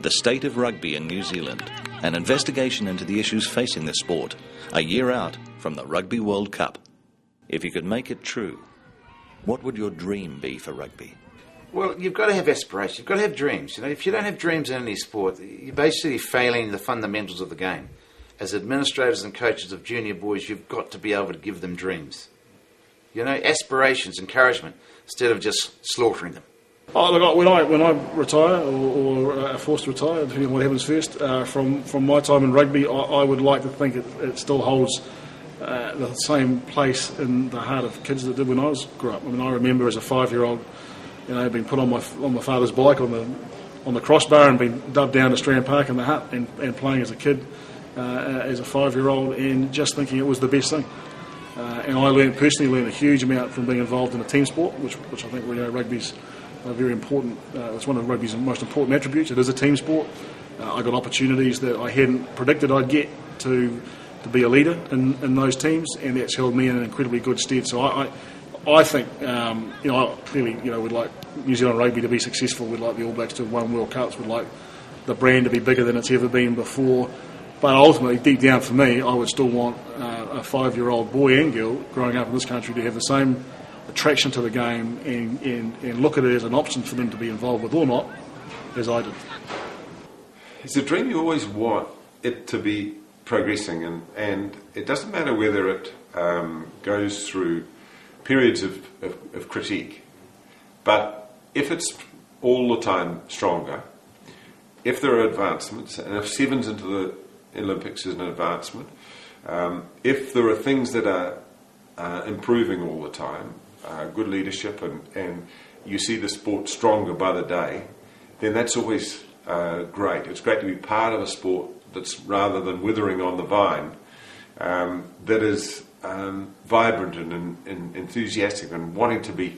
The State of Rugby in New Zealand, an investigation into the issues facing the sport, a year out from the Rugby World Cup. If you could make it true, what would your dream be for rugby? Well, you've got to have aspirations, you've got to have dreams. You know, if you don't have dreams in any sport, you're basically failing the fundamentals of the game. As administrators and coaches of junior boys, you've got to be able to give them dreams. You know, aspirations, encouragement, instead of just slaughtering them. Oh, look, when I retire or are forced to retire, depending on what happens first, from my time in rugby, I would like to think it still holds the same place in the heart of kids that it did when I grew up. I mean, I remember as a 5-year-old, you know, being put on my father's bike on the crossbar and being dubbed down to Strand Park in the hut and playing as a kid, as a 5-year-old, and just thinking it was the best thing. And I personally learned a huge amount from being involved in a team sport, which I think rugby's very important. It's one of rugby's most important attributes. It is a team sport. I got opportunities that I hadn't predicted I'd get to be a leader in those teams, and that's held me in an incredibly good stead. So I think, clearly, we'd like New Zealand rugby to be successful. We'd like the All Blacks to have won World Cups. We'd like the brand to be bigger than it's ever been before. But ultimately, deep down for me, I would still want a 5-year-old boy and girl growing up in this country to have the same attraction to the game and look at it as an option for them to be involved with or not, as I did. It's a dream you always want it to be progressing, and it doesn't matter whether it goes through periods of critique, but if it's all the time stronger, if there are advancements, and if sevens into the Olympics is an advancement, if there are things that are improving all the time, good leadership, and you see the sport stronger by the day, then that's always great. It's great to be part of a sport that's, rather than withering on the vine, that is vibrant and enthusiastic and wanting to be,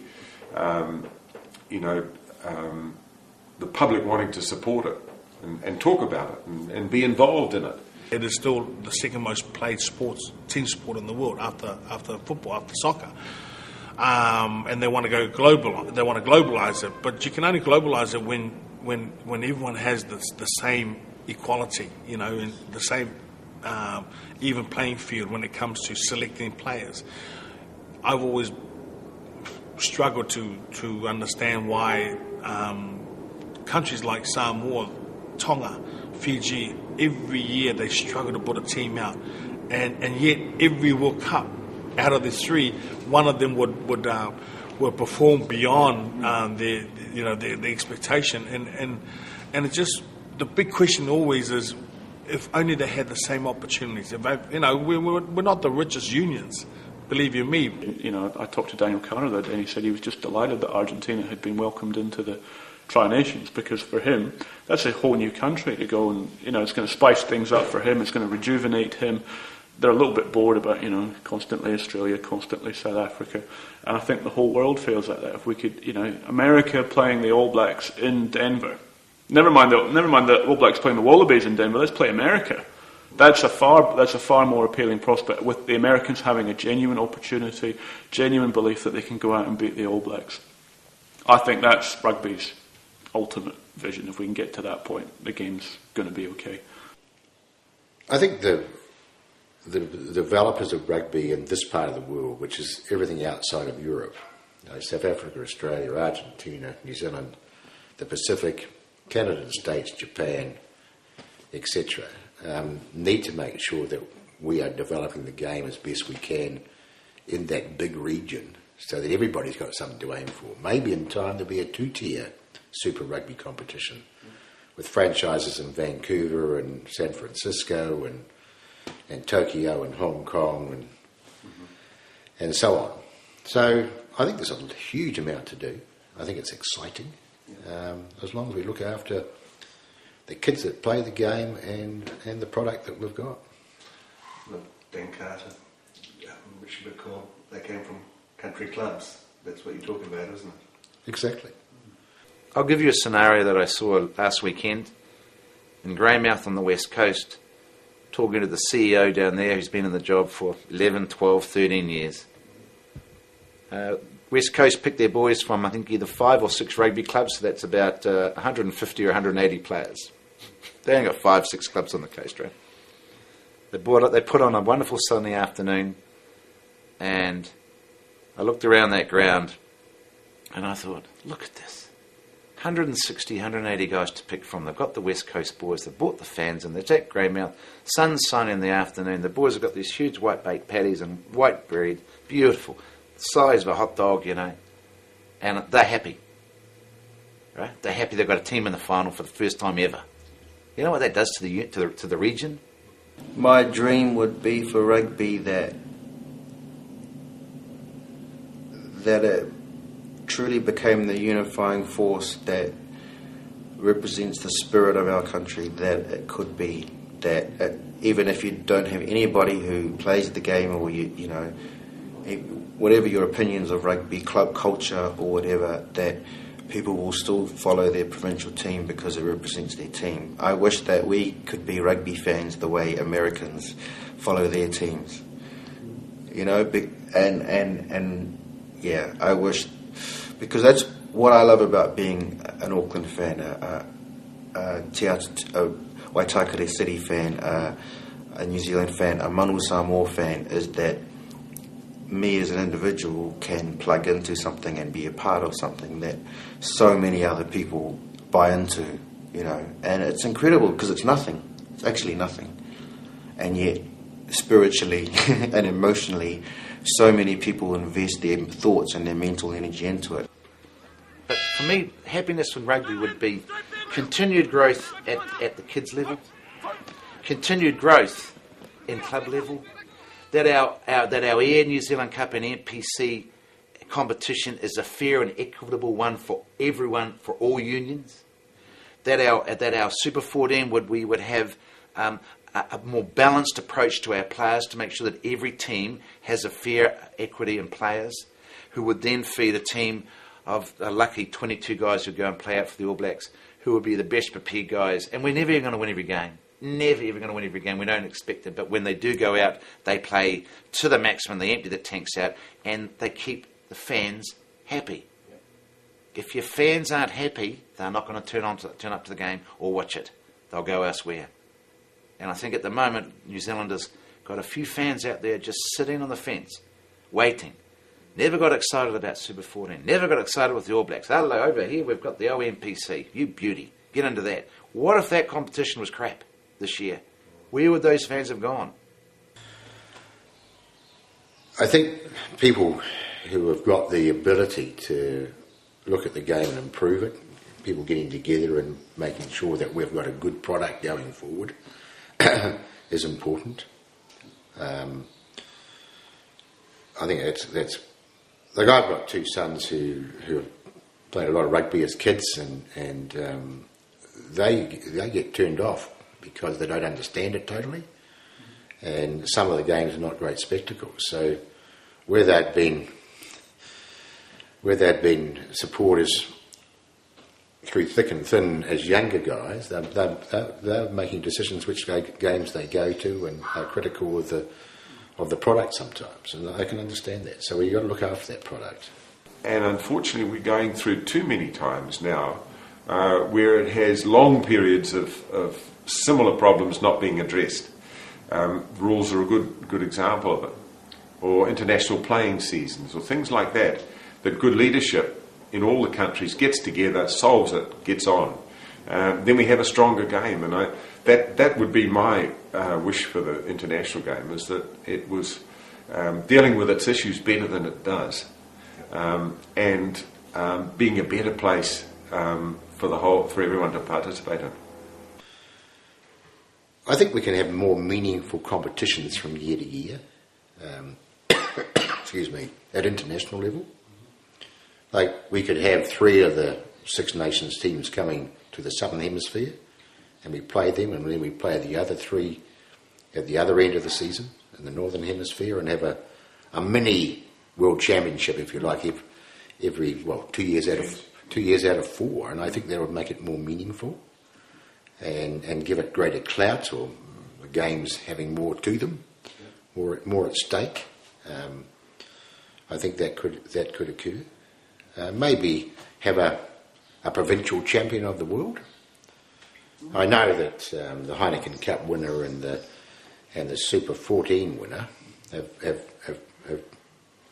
the public wanting to support it and talk about it and be involved in it. It is still the second most played team sport in the world after football, after soccer. And they want to go global. They want to globalize it, but you can only globalize it when everyone has the same equality, and the same even playing field when it comes to selecting players. I've always struggled to understand why countries like Samoa, Tonga, Fiji, every year they struggle to put a team out, and yet every World Cup out of the three, one of them would perform beyond the expectation, and it's just the big question always is if only they had the same opportunities. If we're not the richest unions, believe you me. I talked to Daniel Carter that day, and he said he was just delighted that Argentina had been welcomed into the Tri-Nations, because for him that's a whole new country to go, and it's going to spice things up for him. It's going to rejuvenate him. They're a little bit bored about constantly Australia, constantly South Africa, and I think the whole world feels like that. If we could, America playing the All Blacks in Denver, never mind the All Blacks playing the Wallabies in Denver. Let's play America. That's a far more appealing prospect, with the Americans having a genuine opportunity, genuine belief that they can go out and beat the All Blacks. I think that's rugby's ultimate vision. If we can get to that point, the game's going to be okay. I think the developers of rugby in this part of the world, which is everything outside of Europe, South Africa, Australia, Argentina, New Zealand, the Pacific, Canada, the States, Japan, etc., need to make sure that we are developing the game as best we can in that big region, so that everybody's got something to aim for. Maybe in time there'll be a 2-tier Super Rugby competition with franchises in Vancouver and San Francisco and Tokyo and Hong Kong and so on. So I think there's a huge amount to do. I think it's exciting, as long as we look after the kids that play the game and the product that we've got. Look, Dan Carter, Richard McCall, they came from country clubs. That's what you're talking about, isn't it? Exactly. I'll give you a scenario that I saw last weekend in Greymouth on the West Coast, talking to the CEO down there who's been in the job for 11, 12, 13 years. West Coast picked their boys from, I think, either 5 or 6 rugby clubs, so that's about 150 or 180 players. They only got 5, 6 clubs on the coast, right? They put on a wonderful sunny afternoon, and I looked around that ground, and I thought, look at this. 160, 180 guys to pick from. They've got the West Coast boys. They've brought the fans in. They're Jack Greymouth. Sun's shining in the afternoon. The boys have got these huge white bait patties and white bread. Beautiful. The size of a hot dog, you know. And they're happy. Right? They're happy they've got a team in the final for the first time ever. You know what that does to the region? My dream would be for rugby that it truly became the unifying force that represents the spirit of our country, that it could be that even if you don't have anybody who plays the game, or you know, whatever your opinions of rugby, club culture or whatever, that people will still follow their provincial team because it represents their team. I wish that we could be rugby fans the way Americans follow their teams, you know, and yeah, I wish. Because that's what I love about being an Auckland fan, a Waitakere City fan, a New Zealand fan, a Manu Samoa fan, is that me as an individual can plug into something and be a part of something that so many other people buy into, you know. And it's incredible because it's nothing. It's actually nothing. And yet, spiritually and emotionally, so many people invest their thoughts and their mental energy into it. But for me, happiness in rugby would be continued growth at the kids level, continued growth in club level, that our Air New Zealand Cup and NPC competition is a fair and equitable one for everyone, for all unions, that our Super 14 we would have a more balanced approach to our players to make sure that every team has a fair equity in players, who would then feed a team of a lucky 22 guys who go and play out for the All Blacks, who would be the best prepared guys. And we're never even going to win every game. Never ever going to win every game. We don't expect it. But when they do go out, they play to the maximum. They empty the tanks out, and they keep the fans happy. If your fans aren't happy, they're not going to turn up to the game or watch it. They'll go elsewhere. And I think at the moment, New Zealanders got a few fans out there just sitting on the fence, waiting. Never got excited about Super 14. Never got excited with the All Blacks. Hello, over here we've got the OMPC. You beauty. Get into that. What if that competition was crap this year? Where would those fans have gone? I think people who have got the ability to look at the game and improve it, people getting together and making sure that we've got a good product going forward, is important. I think that's like, I've got two sons who have played a lot of rugby as kids, and they get turned off because they don't understand it totally, and some of the games are not great spectacles. So where they've been supporters through thick and thin as younger guys, they're making decisions which games they go to, and are critical of the product sometimes, and I can understand that. So we've got to look after that product. And unfortunately, we're going through too many times now where it has long periods of similar problems not being addressed. Rules are a good example of it, or international playing seasons, or things like that. That good leadership in all the countries gets together, solves it, gets on. Then we have a stronger game, and that would be my wish for the international game, is that it was dealing with its issues better than it does, and being a better place for everyone to participate in. I think we can have more meaningful competitions from year to year. Excuse me, at international level. Like, we could have 3 of the Six Nations teams coming to the Southern Hemisphere, and we play them, and then we play the other 3 at the other end of the season in the Northern Hemisphere, and have a mini World Championship, if you like, every 2 years out of 4, and I think that would make it more meaningful, and give it greater clout, or the games having more to them, more at stake. I think that could occur. Maybe have a provincial champion of the world. I know that the Heineken Cup winner and the Super 14 winner have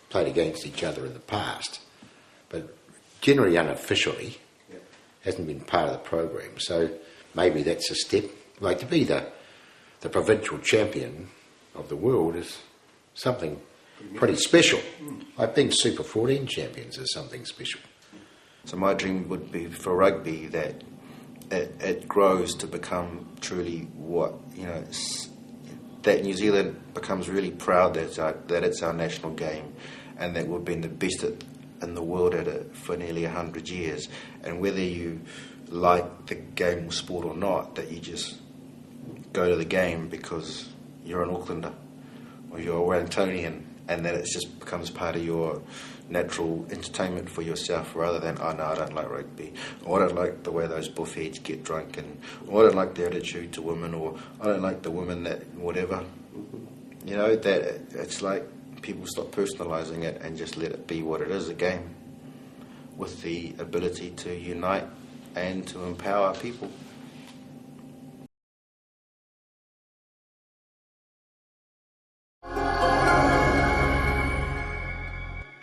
played against each other in the past, but generally unofficially hasn't been part of the program. So maybe that's a step. Like, to be the provincial champion of the world is something pretty special. Like being Super 14 champions is something special. So my dream would be for rugby that it grows to become truly what, that New Zealand becomes really proud that it's our national game, and that we've been the best in the world at it for nearly 100 years. And whether you like the game or sport or not, that you just go to the game because you're an Aucklander or you're a Wellingtonian, and that it just becomes part of your natural entertainment for yourself, rather than, oh no, I don't like rugby, or I don't like the way those buffheads get drunk, or I don't like their attitude to women, or I don't like the women that whatever. That it's like people stop personalising it and just let it be what it is, a game with the ability to unite and to empower people.